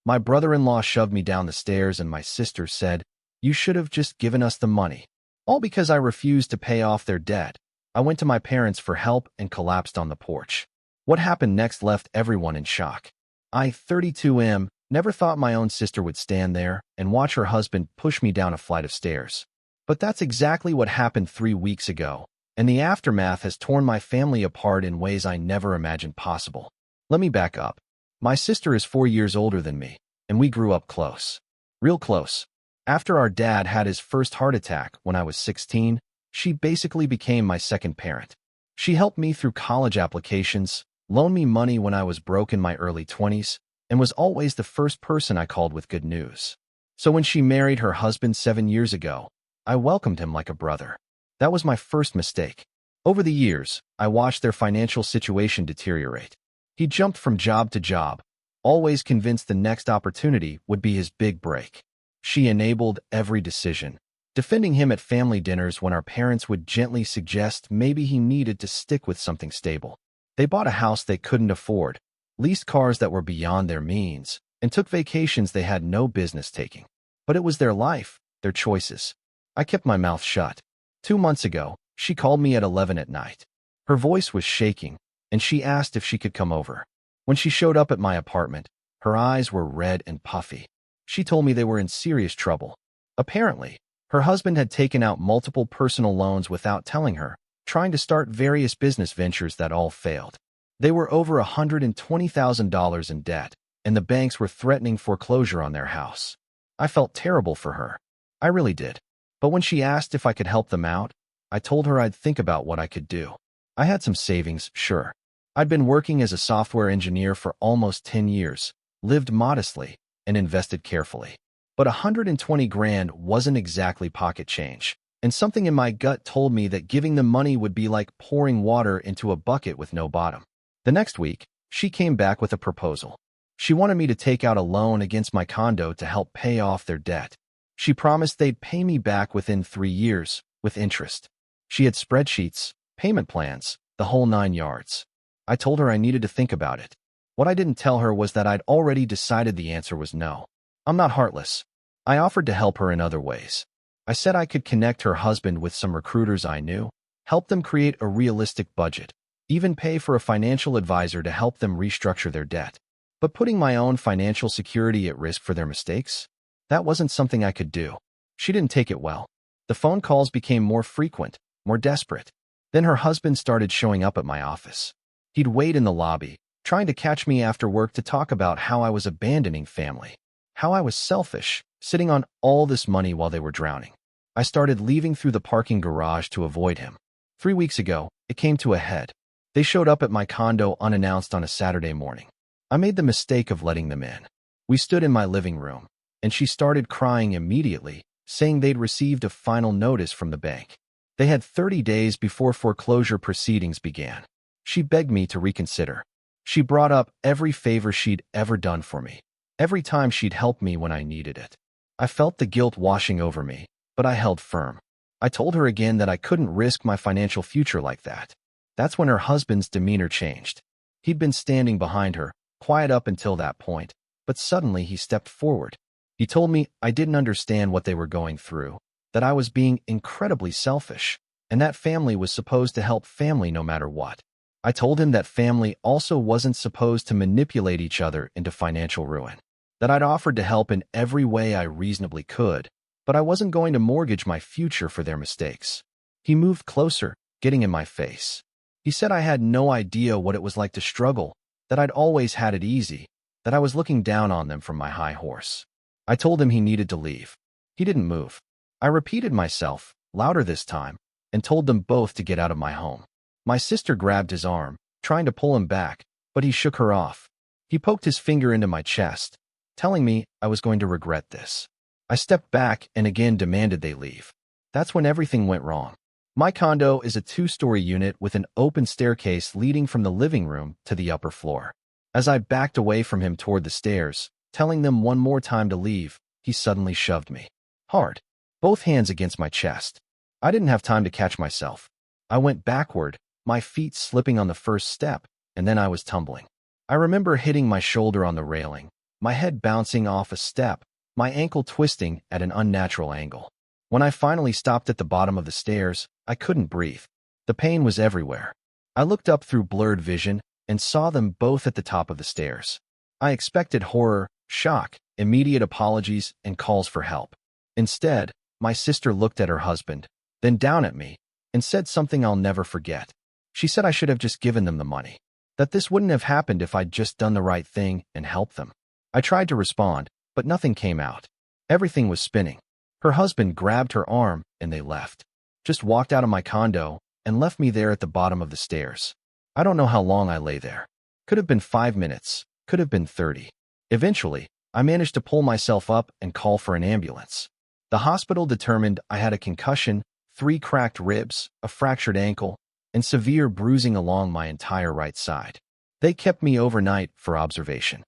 My brother-in-law shoved me down the stairs and my sister said, "You should have just given us the money." All because I refused to pay off their debt. I went to my parents for help and collapsed on the porch. What happened next left everyone in shock. I, 32M, never thought my own sister would stand there and watch her husband push me down a flight of stairs. But that's exactly what happened 3 weeks ago, and the aftermath has torn my family apart in ways I never imagined possible. Let me back up. My sister is 4 years older than me, and we grew up close. Real close. After our dad had his first heart attack when I was 16, she basically became my second parent. She helped me through college applications, loaned me money when I was broke in my early 20s, and was always the first person I called with good news. So when she married her husband 7 years ago, I welcomed him like a brother. That was my first mistake. Over the years, I watched their financial situation deteriorate. He jumped from job to job, always convinced the next opportunity would be his big break. She enabled every decision, defending him at family dinners when our parents would gently suggest maybe he needed to stick with something stable. They bought a house they couldn't afford, leased cars that were beyond their means, and took vacations they had no business taking. But it was their life, their choices. I kept my mouth shut. 2 months ago, she called me at 11 at night. Her voice was shaking, and she asked if she could come over. When she showed up at my apartment, her eyes were red and puffy. She told me they were in serious trouble. Apparently, her husband had taken out multiple personal loans without telling her, trying to start various business ventures that all failed. They were over $120,000 in debt, and the banks were threatening foreclosure on their house. I felt terrible for her. I really did. But when she asked if I could help them out, I told her I'd think about what I could do. I had some savings, sure. I'd been working as a software engineer for almost 10 years, lived modestly, and invested carefully. But 120 grand wasn't exactly pocket change, and something in my gut told me that giving them money would be like pouring water into a bucket with no bottom. The next week, she came back with a proposal. She wanted me to take out a loan against my condo to help pay off their debt. She promised they'd pay me back within 3 years, with interest. She had spreadsheets, payment plans, the whole 9 yards. I told her I needed to think about it. What I didn't tell her was that I'd already decided the answer was no. I'm not heartless. I offered to help her in other ways. I said I could connect her husband with some recruiters I knew, help them create a realistic budget, even pay for a financial advisor to help them restructure their debt. But putting my own financial security at risk for their mistakes? That wasn't something I could do. She didn't take it well. The phone calls became more frequent, more desperate. Then her husband started showing up at my office. He'd wait in the lobby, trying to catch me after work to talk about how I was abandoning family, how I was selfish, sitting on all this money while they were drowning. I started leaving through the parking garage to avoid him. 3 weeks ago, it came to a head. They showed up at my condo unannounced on a Saturday morning. I made the mistake of letting them in. We stood in my living room, and she started crying immediately, saying they'd received a final notice from the bank. They had 30 days before foreclosure proceedings began. She begged me to reconsider. She brought up every favor she'd ever done for me, every time she'd helped me when I needed it. I felt the guilt washing over me, but I held firm. I told her again that I couldn't risk my financial future like that. That's when her husband's demeanor changed. He'd been standing behind her, quiet up until that point, but suddenly he stepped forward. He told me I didn't understand what they were going through, that I was being incredibly selfish, and that family was supposed to help family no matter what. I told him that family also wasn't supposed to manipulate each other into financial ruin, that I'd offered to help in every way I reasonably could, but I wasn't going to mortgage my future for their mistakes. He moved closer, getting in my face. He said I had no idea what it was like to struggle, that I'd always had it easy, that I was looking down on them from my high horse. I told him he needed to leave. He didn't move. I repeated myself, louder this time, and told them both to get out of my home. My sister grabbed his arm, trying to pull him back, but he shook her off. He poked his finger into my chest, telling me I was going to regret this. I stepped back and again demanded they leave. That's when everything went wrong. My condo is a 2-story unit with an open staircase leading from the living room to the upper floor. As I backed away from him toward the stairs, telling them one more time to leave, he suddenly shoved me. Hard. Both hands against my chest. I didn't have time to catch myself. I went backward, my feet slipping on the first step, and then I was tumbling. I remember hitting my shoulder on the railing, my head bouncing off a step, my ankle twisting at an unnatural angle. When I finally stopped at the bottom of the stairs, I couldn't breathe. The pain was everywhere. I looked up through blurred vision and saw them both at the top of the stairs. I expected horror, shock, immediate apologies, and calls for help. Instead, my sister looked at her husband, then down at me, and said something I'll never forget. She said I should have just given them the money, that this wouldn't have happened if I'd just done the right thing and helped them. I tried to respond, but nothing came out. Everything was spinning. Her husband grabbed her arm and they left. Just walked out of my condo and left me there at the bottom of the stairs. I don't know how long I lay there. Could have been 5 minutes, could have been 30. Eventually, I managed to pull myself up and call for an ambulance. The hospital determined I had a concussion, 3 cracked ribs, a fractured ankle, and severe bruising along my entire right side. They kept me overnight for observation.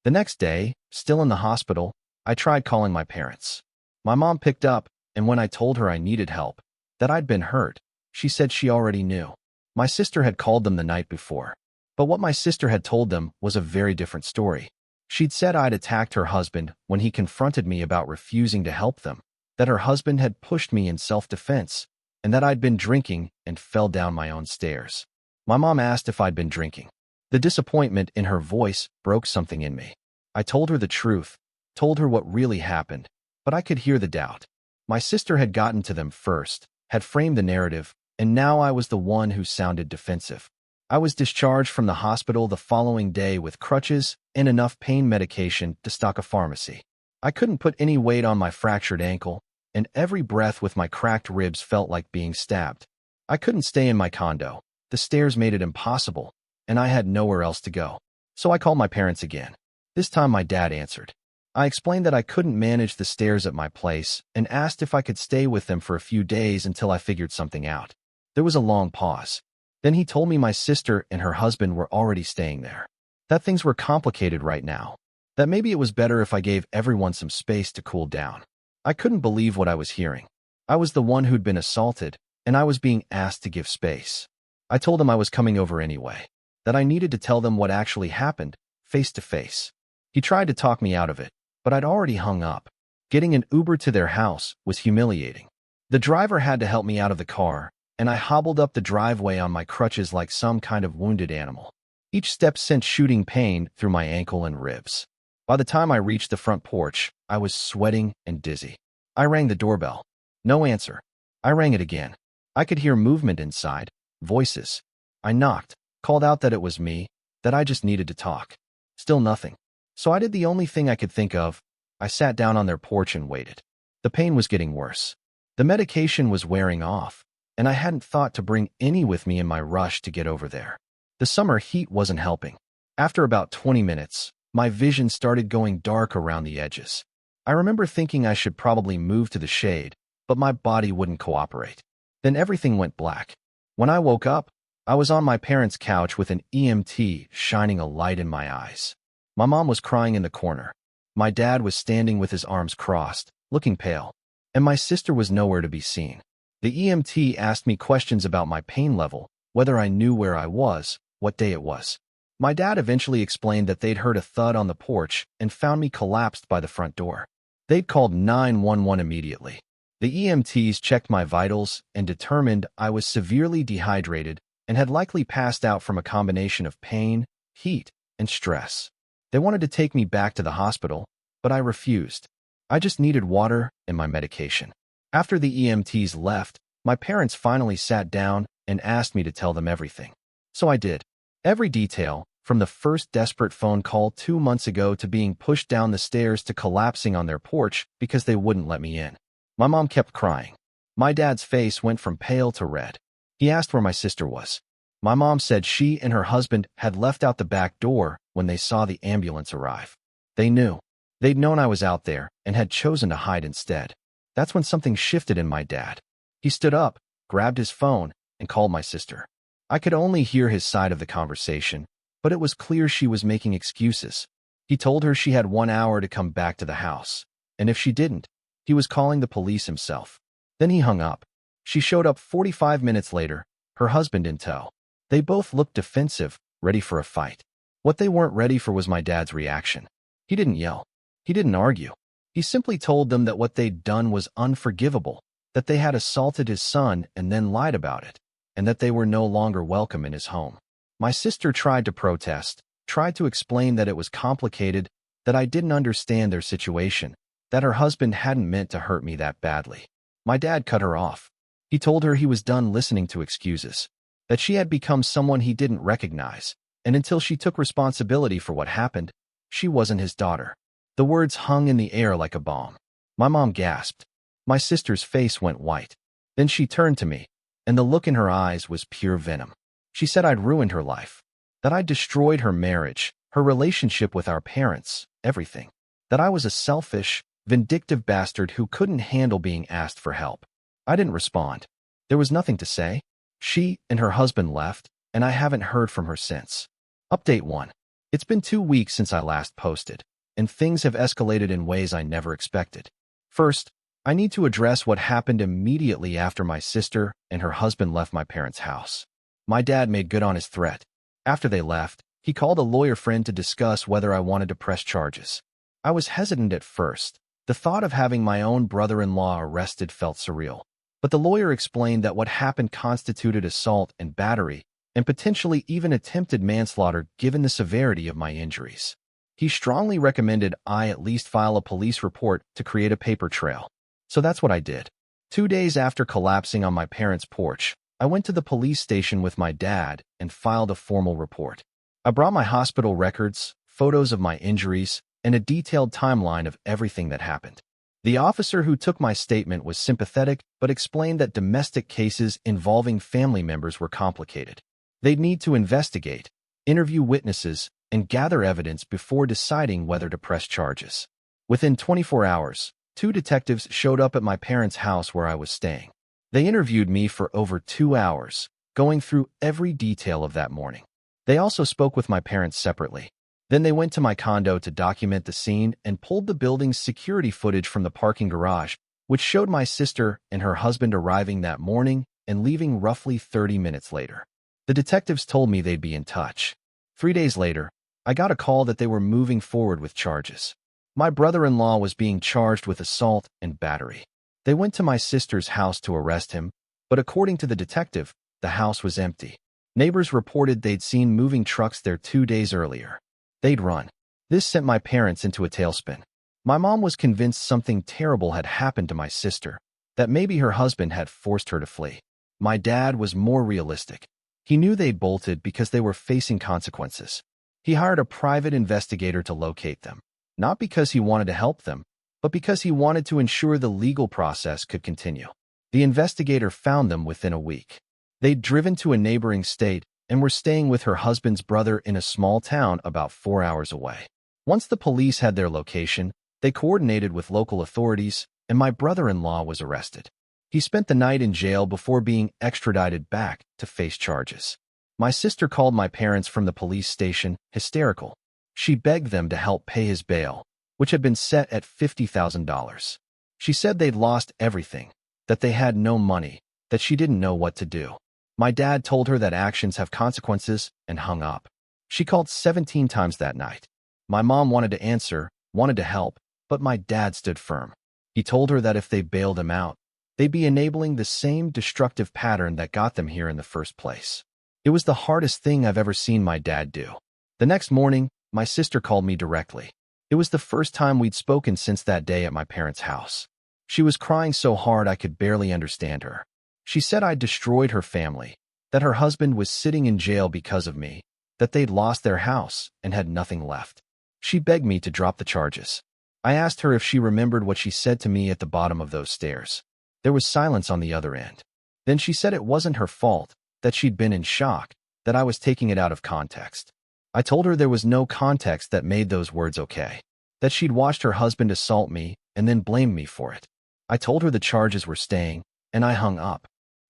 The next day, still in the hospital, I tried calling my parents. My mom picked up, and when I told her I needed help, that I'd been hurt, she said she already knew. My sister had called them the night before. But what my sister had told them was a very different story. She'd said I'd attacked her husband when he confronted me about refusing to help them, that her husband had pushed me in self-defense, and that I'd been drinking and fell down my own stairs. My mom asked if I'd been drinking. The disappointment in her voice broke something in me. I told her the truth, told her what really happened, but I could hear the doubt. My sister had gotten to them first, had framed the narrative, and now I was the one who sounded defensive. I was discharged from the hospital the following day with crutches and enough pain medication to stock a pharmacy. I couldn't put any weight on my fractured ankle, and every breath with my cracked ribs felt like being stabbed. I couldn't stay in my condo. The stairs made it impossible, and I had nowhere else to go. So I called my parents again. This time my dad answered. I explained that I couldn't manage the stairs at my place and asked if I could stay with them for a few days until I figured something out. There was a long pause. Then he told me my sister and her husband were already staying there, that things were complicated right now, that maybe it was better if I gave everyone some space to cool down. I couldn't believe what I was hearing. I was the one who'd been assaulted, and I was being asked to give space. I told them I was coming over anyway, that I needed to tell them what actually happened, face to face. He tried to talk me out of it, but I'd already hung up. Getting an Uber to their house was humiliating. The driver had to help me out of the car, and I hobbled up the driveway on my crutches like some kind of wounded animal. Each step sent shooting pain through my ankle and ribs. By the time I reached the front porch, I was sweating and dizzy. I rang the doorbell. No answer. I rang it again. I could hear movement inside, voices. I knocked, called out that it was me, that I just needed to talk. Still nothing. So I did the only thing I could think of. I sat down on their porch and waited. The pain was getting worse. The medication was wearing off, and I hadn't thought to bring any with me in my rush to get over there. The summer heat wasn't helping. After about 20 minutes, my vision started going dark around the edges. I remember thinking I should probably move to the shade, but my body wouldn't cooperate. Then everything went black. When I woke up, I was on my parents' couch with an EMT shining a light in my eyes. My mom was crying in the corner. My dad was standing with his arms crossed, looking pale, and my sister was nowhere to be seen. The EMT asked me questions about my pain level, whether I knew where I was, what day it was. My dad eventually explained that they'd heard a thud on the porch and found me collapsed by the front door. They'd called 911 immediately. The EMTs checked my vitals and determined I was severely dehydrated and had likely passed out from a combination of pain, heat, and stress. They wanted to take me back to the hospital, but I refused. I just needed water and my medication. After the EMTs left, my parents finally sat down and asked me to tell them everything. So I did. Every detail, from the first desperate phone call 2 months ago to being pushed down the stairs to collapsing on their porch because they wouldn't let me in. My mom kept crying. My dad's face went from pale to red. He asked where my sister was. My mom said she and her husband had left out the back door when they saw the ambulance arrive. They knew. They'd known I was out there and had chosen to hide instead. That's when something shifted in my dad. He stood up, grabbed his phone, and called my sister. I could only hear his side of the conversation, but it was clear she was making excuses. He told her she had 1 hour to come back to the house, and if she didn't, he was calling the police himself. Then he hung up. She showed up 45 minutes later, her husband in tow. They both looked defensive, ready for a fight. What they weren't ready for was my dad's reaction. He didn't yell. He didn't argue. He simply told them that what they'd done was unforgivable, that they had assaulted his son and then lied about it, and that they were no longer welcome in his home. My sister tried to protest, tried to explain that it was complicated, that I didn't understand their situation, that her husband hadn't meant to hurt me that badly. My dad cut her off. He told her he was done listening to excuses, that she had become someone he didn't recognize, and until she took responsibility for what happened, she wasn't his daughter. The words hung in the air like a bomb. My mom gasped. My sister's face went white. Then she turned to me, and the look in her eyes was pure venom. She said I'd ruined her life, that I'd destroyed her marriage, her relationship with our parents, everything. That I was a selfish, vindictive bastard who couldn't handle being asked for help. I didn't respond. There was nothing to say. She and her husband left, and I haven't heard from her since. Update 1. It's been 2 weeks since I last posted, and things have escalated in ways I never expected. First, I need to address what happened immediately after my sister and her husband left my parents' house. My dad made good on his threat. After they left, he called a lawyer friend to discuss whether I wanted to press charges. I was hesitant at first. The thought of having my own brother-in-law arrested felt surreal. But the lawyer explained that what happened constituted assault and battery, and potentially even attempted manslaughter given the severity of my injuries. He strongly recommended I at least file a police report to create a paper trail. So that's what I did. 2 days after collapsing on my parents' porch, I went to the police station with my dad and filed a formal report. I brought my hospital records, photos of my injuries, and a detailed timeline of everything that happened. The officer who took my statement was sympathetic but explained that domestic cases involving family members were complicated. They'd need to investigate, interview witnesses, and gather evidence before deciding whether to press charges. Within 24 hours, 2 detectives showed up at my parents' house where I was staying. They interviewed me for over 2 hours, going through every detail of that morning. They also spoke with my parents separately. Then they went to my condo to document the scene and pulled the building's security footage from the parking garage, which showed my sister and her husband arriving that morning and leaving roughly 30 minutes later. The detectives told me they'd be in touch. 3 days later, I got a call that they were moving forward with charges. My brother-in-law was being charged with assault and battery. They went to my sister's house to arrest him, but according to the detective, the house was empty. Neighbors reported they'd seen moving trucks there 2 days earlier. They'd run. This sent my parents into a tailspin. My mom was convinced something terrible had happened to my sister, that maybe her husband had forced her to flee. My dad was more realistic. He knew they'd bolted because they were facing consequences. He hired a private investigator to locate them, not because he wanted to help them, but because he wanted to ensure the legal process could continue. The investigator found them within a week. They'd driven to a neighboring state and were staying with her husband's brother in a small town about 4 hours away. Once the police had their location, they coordinated with local authorities, and my brother-in-law was arrested. He spent the night in jail before being extradited back to face charges. My sister called my parents from the police station, hysterical. She begged them to help pay his bail, which had been set at $50,000. She said they'd lost everything, that they had no money, that she didn't know what to do. My dad told her that actions have consequences and hung up. She called 17 times that night. My mom wanted to answer, wanted to help, but my dad stood firm. He told her that if they bailed him out, they'd be enabling the same destructive pattern that got them here in the first place. It was the hardest thing I've ever seen my dad do. The next morning, my sister called me directly. It was the first time we'd spoken since that day at my parents' house. She was crying so hard I could barely understand her. She said I'd destroyed her family, that her husband was sitting in jail because of me, that they'd lost their house and had nothing left. She begged me to drop the charges. I asked her if she remembered what she said to me at the bottom of those stairs. There was silence on the other end. Then she said it wasn't her fault, that she'd been in shock, that I was taking it out of context. I told her there was no context that made those words okay, that she'd watched her husband assault me and then blamed me for it. I told her the charges were staying, and I hung up.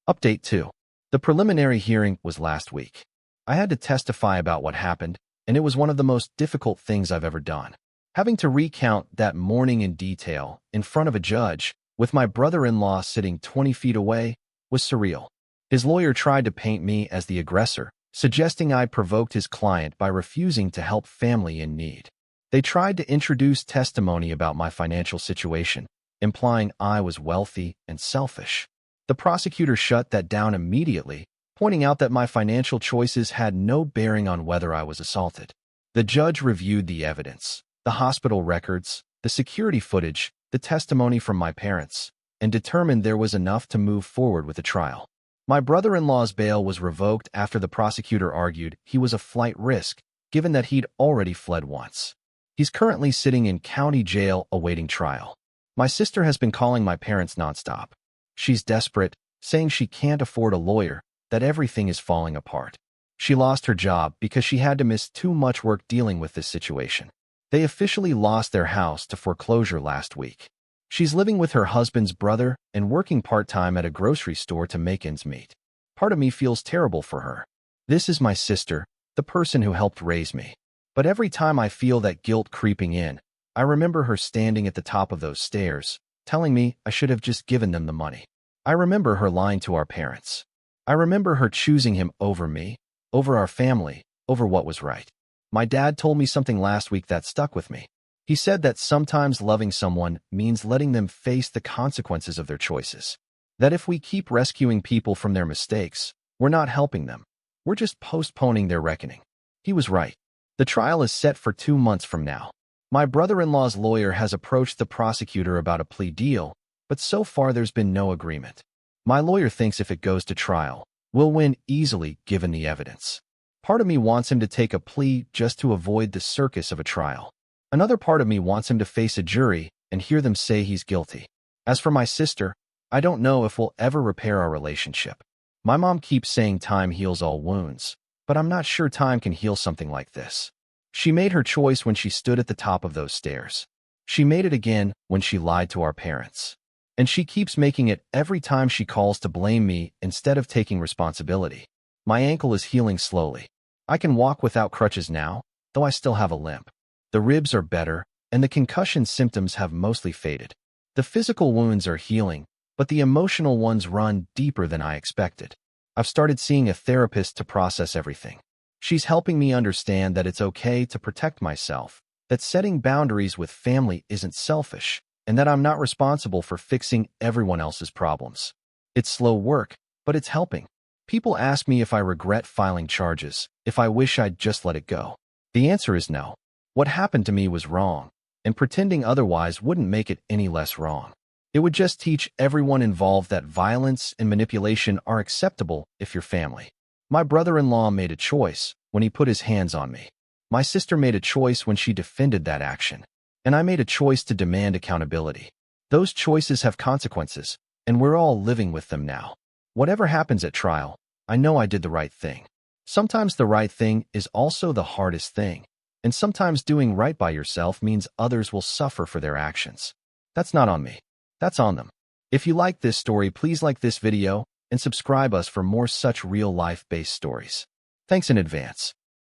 Update 2. The preliminary hearing was last week. I had to testify about what happened, and it was one of the most difficult things I've ever done. Having to recount that morning in detail in front of a judge, with my brother-in-law sitting 20 feet away, was surreal. His lawyer tried to paint me as the aggressor, suggesting I provoked his client by refusing to help family in need. They tried to introduce testimony about my financial situation, implying I was wealthy and selfish. The prosecutor shut that down immediately, pointing out that my financial choices had no bearing on whether I was assaulted. The judge reviewed the evidence, the hospital records, the security footage, the testimony from my parents, and determined there was enough to move forward with the trial. My brother-in-law's bail was revoked after the prosecutor argued he was a flight risk, given that he'd already fled once. He's currently sitting in county jail awaiting trial. My sister has been calling my parents nonstop. She's desperate, saying she can't afford a lawyer, that everything is falling apart. She lost her job because she had to miss too much work dealing with this situation. They officially lost their house to foreclosure last week. She's living with her husband's brother and working part-time at a grocery store to make ends meet. Part of me feels terrible for her. This is my sister, the person who helped raise me. But every time I feel that guilt creeping in, I remember her standing at the top of those stairs, telling me I should have just given them the money. I remember her lying to our parents. I remember her choosing him over me, over our family, over what was right. My dad told me something last week that stuck with me. He said that sometimes loving someone means letting them face the consequences of their choices. That if we keep rescuing people from their mistakes, we're not helping them. We're just postponing their reckoning. He was right. The trial is set for 2 months from now. My brother-in-law's lawyer has approached the prosecutor about a plea deal, but so far there's been no agreement. My lawyer thinks if it goes to trial, we'll win easily given the evidence. Part of me wants him to take a plea just to avoid the circus of a trial. Another part of me wants him to face a jury and hear them say he's guilty. As for my sister, I don't know if we'll ever repair our relationship. My mom keeps saying time heals all wounds, but I'm not sure time can heal something like this. She made her choice when she stood at the top of those stairs. She made it again when she lied to our parents. And she keeps making it every time she calls to blame me instead of taking responsibility. My ankle is healing slowly. I can walk without crutches now, though I still have a limp. The ribs are better, and the concussion symptoms have mostly faded. The physical wounds are healing, but the emotional ones run deeper than I expected. I've started seeing a therapist to process everything. She's helping me understand that it's okay to protect myself, that setting boundaries with family isn't selfish, and that I'm not responsible for fixing everyone else's problems. It's slow work, but it's helping. People ask me if I regret filing charges, if I wish I'd just let it go. The answer is no. What happened to me was wrong, and pretending otherwise wouldn't make it any less wrong. It would just teach everyone involved that violence and manipulation are acceptable if you're family. My brother-in-law made a choice when he put his hands on me. My sister made a choice when she defended that action. And I made a choice to demand accountability. Those choices have consequences, and we're all living with them now. Whatever happens at trial, I know I did the right thing. Sometimes the right thing is also the hardest thing. And sometimes doing right by yourself means others will suffer for their actions. That's not on me. That's on them. If you like this story, please like this video and subscribe us for more such real-life-based stories. Thanks in advance.